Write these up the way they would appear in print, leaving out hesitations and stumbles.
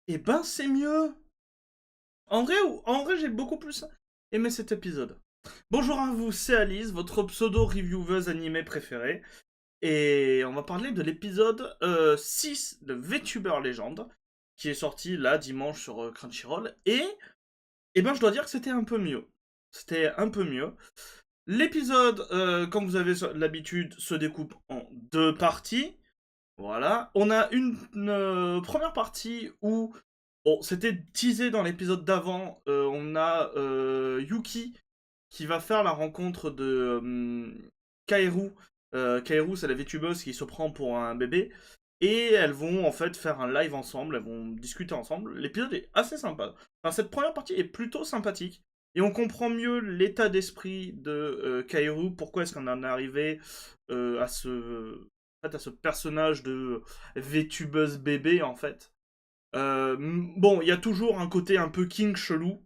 Eh ben, c'est mieux. En vrai, j'ai beaucoup plus aimé cet épisode. Bonjour à vous, c'est Alice, votre pseudo-revieweuse animée préférée. Et on va parler de l'épisode 6 de VTuber Legend, qui est sorti là, dimanche, sur Crunchyroll. Et ben, je dois dire que c'était un peu mieux. C'était un peu mieux. L'épisode, comme vous avez l'habitude, se découpe en deux parties. Voilà. On a une première partie où, bon, c'était teasé dans l'épisode d'avant. On a Yuki qui va faire la rencontre de Kaeru. Kaeru, c'est la VTubeuse qui se prend pour un bébé. Et elles vont en fait faire un live ensemble, elles vont discuter ensemble. L'épisode est assez sympa. Enfin, cette première partie est plutôt sympathique. Et on comprend mieux l'état d'esprit de Kaeru, pourquoi est-ce qu'on en est arrivé à ce personnage de VTubeuse bébé en fait. Bon, il y a toujours un côté un peu king chelou,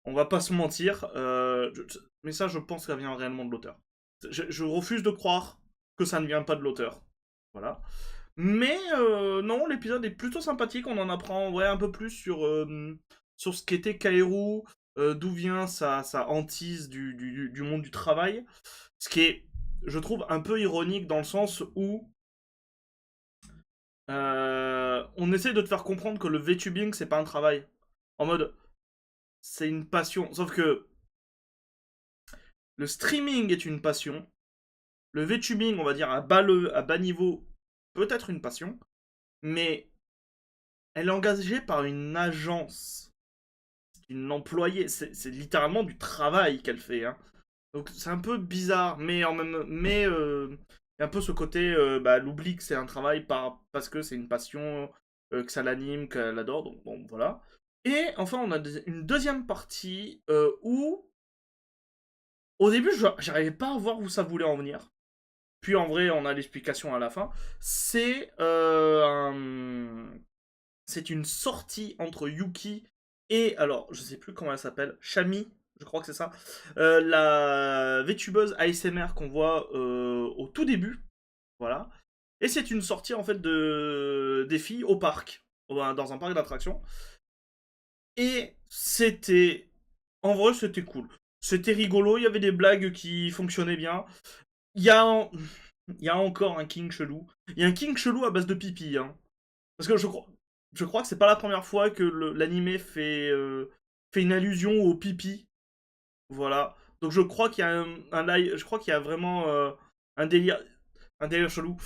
on va pas se mentir, mais ça je pense que ça vient réellement de l'auteur. Je refuse de croire que ça ne vient pas de l'auteur. Voilà. Mais non, l'épisode est plutôt sympathique, on en apprend ouais, un peu plus sur ce qu'était Kaeru, d'où vient sa hantise du monde du travail. Ce qui est, je trouve, un peu ironique dans le sens où on essaie de te faire comprendre que le VTubing, c'est pas un travail. En mode, c'est une passion. Sauf que le streaming est une passion. Le VTubing, on va dire, à bas niveau, peut être une passion. Mais elle est engagée par une agence. Une employée. C'est littéralement du travail qu'elle fait. Hein. Donc c'est un peu bizarre. Il y a un peu ce côté, bah, elle oublie que c'est un travail parce que c'est une passion, que ça l'anime, qu'elle adore. Donc bon, voilà. Et enfin, on a une deuxième partie où, au début, j'arrivais pas à voir où ça voulait en venir. Puis en vrai, on a l'explication à la fin. C'est une sortie entre Yuki et, alors, je sais plus comment elle s'appelle, Shami, je crois que c'est ça, la VTubeuse ASMR qu'on voit au tout début, voilà. Et c'est une sortie en fait des filles au parc, dans un parc d'attractions. Et en vrai, c'était cool. C'était rigolo, il y avait des blagues qui fonctionnaient bien. Il y a, un- il y a encore un king chelou. Il y a un king chelou à base de pipi, hein. Parce que je crois que c'est pas la première fois que l'animé fait une allusion au pipi. Voilà. Donc je crois qu'il y a je crois qu'il y a vraiment un délire, un délire chelou.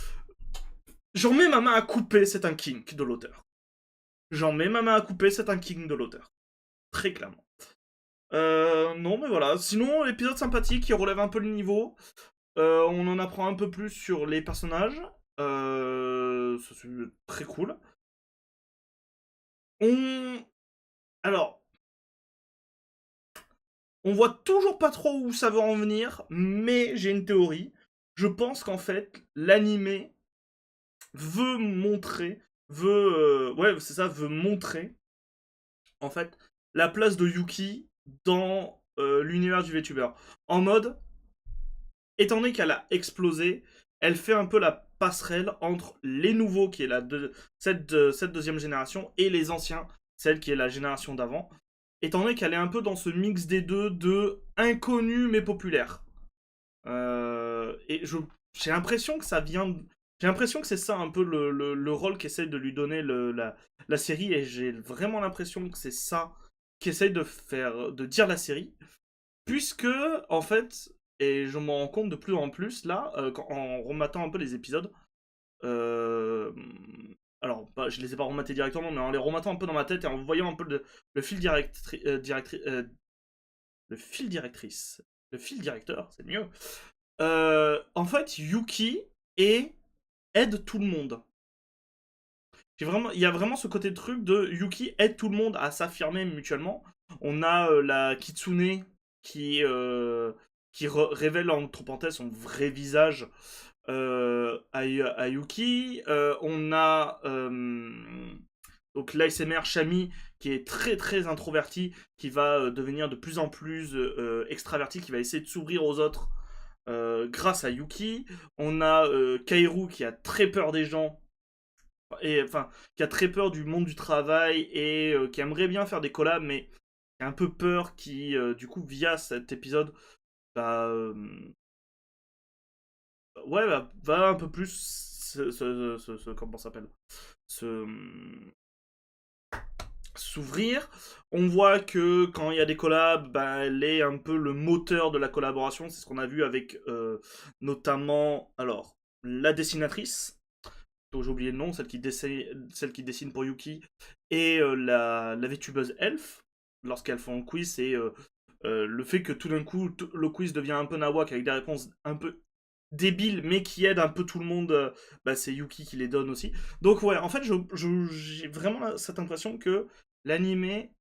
J'en mets ma main à couper, c'est un kink de l'auteur. J'en mets ma main à couper, c'est un kink de l'auteur. Très clairement. Non, mais voilà. Sinon, épisode sympathique qui relève un peu le niveau. On en apprend un peu plus sur les personnages. Ça, c'est très cool. On. Alors, on voit toujours pas trop où ça va en venir, mais j'ai une théorie. Je pense qu'en fait, l'animé veut montrer, ouais, c'est ça, veut montrer, en fait, la place de Yuki dans l'univers du VTuber. En mode, étant donné qu'elle a explosé, elle fait un peu la passerelle entre les nouveaux, qui est cette deuxième génération, et les anciens, celle qui est la génération d'avant. Étant donné qu'elle est un peu dans ce mix des deux, de inconnu mais populaire. Et j'ai l'impression que ça vient. J'ai l'impression que c'est ça un peu le rôle qu'essaie de lui donner la série, et j'ai vraiment l'impression que c'est ça qu'essaie de dire la série. Puisque, en fait, et je m'en rends compte de plus en plus là, en rematant un peu les épisodes, euh, alors je les ai pas rematés directement, mais en les rematant un peu dans ma tête et en voyant un peu le fil le fil directrice, le fil directeur, c'est mieux. En fait, Yuki et aide tout le monde. Il y a vraiment ce côté de truc de Yuki aide tout le monde à s'affirmer mutuellement. On a la Kitsune qui, révèle entre parenthèses son vrai visage à Yuki. On a donc l'ASMR Shami qui est très très introverti, qui va devenir de plus en plus extraverti, qui va essayer de s'ouvrir aux autres grâce à Yuki. On a Kaeru qui a très peur des gens et enfin, qui a très peur du monde du travail et qui aimerait bien faire des collabs, mais qui a un peu peur, qui, du coup, via cet épisode, bah, ouais, va un peu plus comment ça s'appelle se, s'ouvrir. On voit que quand il y a des collabs, bah, elle est un peu le moteur de la collaboration. C'est ce qu'on a vu avec notamment alors la dessinatrice, dont j'ai oublié le nom, celle qui dessine pour Yuki, et la VTubeuse Elf, lorsqu'elles font le quiz, c'est le fait que tout d'un coup, le quiz devient un peu nawak avec des réponses un peu débiles, mais qui aident un peu tout le monde, bah, c'est Yuki qui les donne aussi. Donc ouais, en fait, j'ai vraiment cette impression que l'animé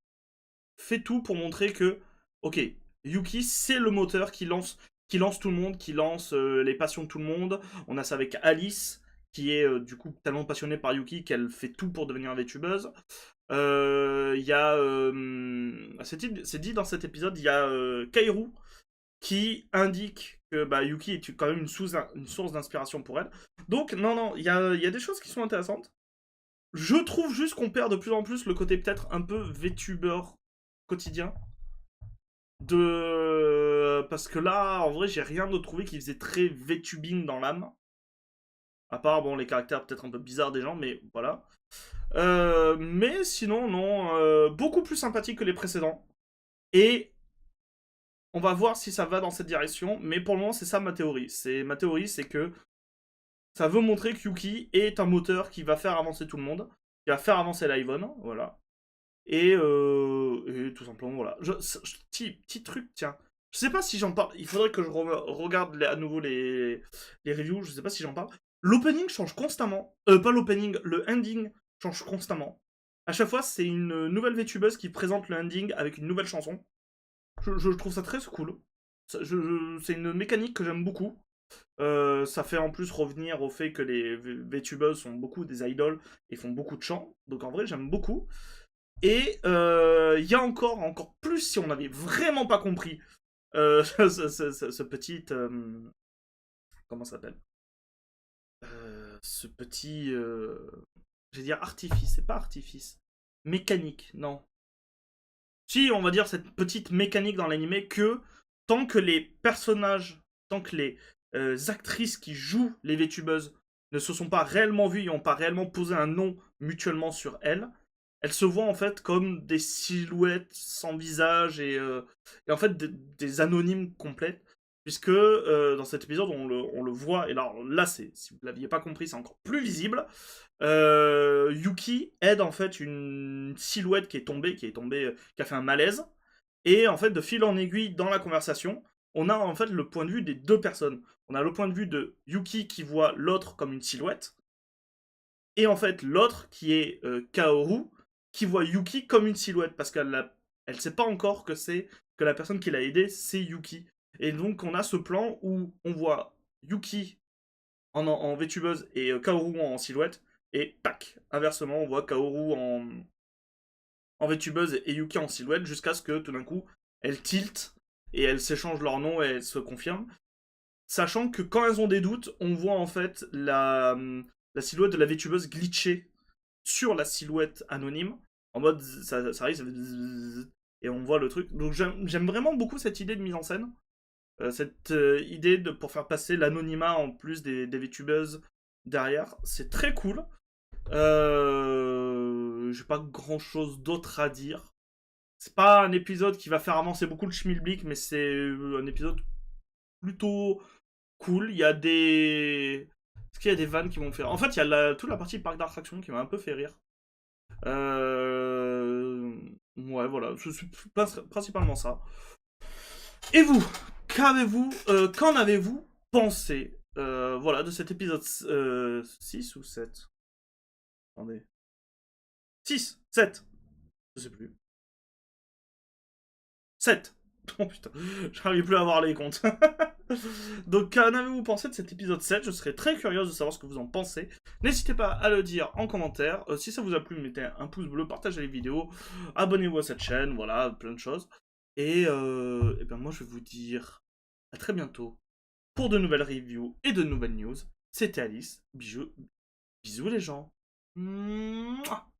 fait tout pour montrer que, ok, Yuki, c'est le moteur qui lance tout le monde, qui lance les passions de tout le monde. On a ça avec Alice, qui est du coup tellement passionnée par Yuki qu'elle fait tout pour devenir VTubeuse. Il y a. C'est dit dans cet épisode, il y a Kaoru qui indique que bah, Yuki est quand même une source d'inspiration pour elle. Donc, non, non, il y a des choses qui sont intéressantes. Je trouve juste qu'on perd de plus en plus le côté peut-être un peu VTuber quotidien. Parce que là, en vrai, j'ai rien de trouvé qui faisait très VTubing dans l'âme. À part, bon, les caractères peut-être un peu bizarres des gens, mais voilà. Mais sinon, non, beaucoup plus sympathique que les précédents. Et on va voir si ça va dans cette direction, mais pour le moment, c'est ça ma théorie. Ma théorie, c'est que ça veut montrer que Yuki est un moteur qui va faire avancer tout le monde, qui va faire avancer l'Ivon, voilà. Et tout simplement, voilà. Petit truc, tiens. Je sais pas si j'en parle. Il faudrait que je regarde à nouveau les reviews. Je sais pas si j'en parle. L'opening change constamment. Pas l'opening, le ending change constamment. À chaque fois, c'est une nouvelle VTubeuse qui présente le ending avec une nouvelle chanson. Je trouve ça très cool. C'est une mécanique que j'aime beaucoup. Ça fait en plus revenir au fait que les VTubers sont beaucoup des idoles et font beaucoup de chants. Donc en vrai, j'aime beaucoup. Et il y a encore plus si on n'avait vraiment pas compris ce petit. Comment ça s'appelle Ce petit. Je vais dire artifice, c'est pas artifice. Mécanique, non. Si, on va dire cette petite mécanique dans l'animé que tant que les personnages, tant que les actrices qui jouent les VTubeuses ne se sont pas réellement vues et n'ont pas réellement posé un nom mutuellement sur elles, elles se voient en fait comme des silhouettes sans visage et en fait des anonymes complètes. Puisque dans cet épisode, on le voit, et là si vous ne l'aviez pas compris, c'est encore plus visible. Yuki aide en fait une silhouette qui a fait un malaise. Et en fait, de fil en aiguille dans la conversation, on a en fait le point de vue des deux personnes. On a le point de vue de Yuki qui voit l'autre comme une silhouette, et en fait l'autre qui est Kaoru qui voit Yuki comme une silhouette parce elle sait pas encore que la personne qui l'a aidé c'est Yuki. Et donc on a ce plan où on voit Yuki en VTubeuse et Kaoru en silhouette, et pac, inversement on voit Kaoru en VTubeuse et Yuki en silhouette jusqu'à ce que tout d'un coup elles tilt et elles s'échangent leur nom et elles se confirment. Sachant que quand elles ont des doutes, on voit en fait la silhouette de la VTubeuse glitcher sur la silhouette anonyme. En mode, ça arrive, ça fait zzzz, et on voit le truc. Donc j'aime vraiment beaucoup cette idée de mise en scène. Cette idée pour faire passer l'anonymat en plus des VTubeuses derrière. C'est très cool. J'ai pas grand chose d'autre à dire. C'est pas un épisode qui va faire avancer beaucoup le schmilblick, mais c'est un épisode plutôt cool. Il y a des. Est-ce qu'il y a des vannes qui vont faire. En fait, il y a toute la partie parc d'attractions qui m'a un peu fait rire. Ouais, voilà. C'est principalement ça. Et vous qu'en avez-vous pensé voilà, de cet épisode 6 ou 7? Attendez. 6 7. Je sais plus. 7. Oh putain, j'arrive plus à avoir les comptes. Donc, qu'en avez-vous pensé de cet épisode 7? Je serais très curieuse de savoir ce que vous en pensez. N'hésitez pas à le dire en commentaire. Si ça vous a plu, mettez un pouce bleu, partagez les vidéos, abonnez-vous à cette chaîne, voilà, plein de choses. Et ben moi, je vais vous dire à très bientôt pour de nouvelles reviews et de nouvelles news. C'était Alice. Bisous, bisous les gens. Mouah.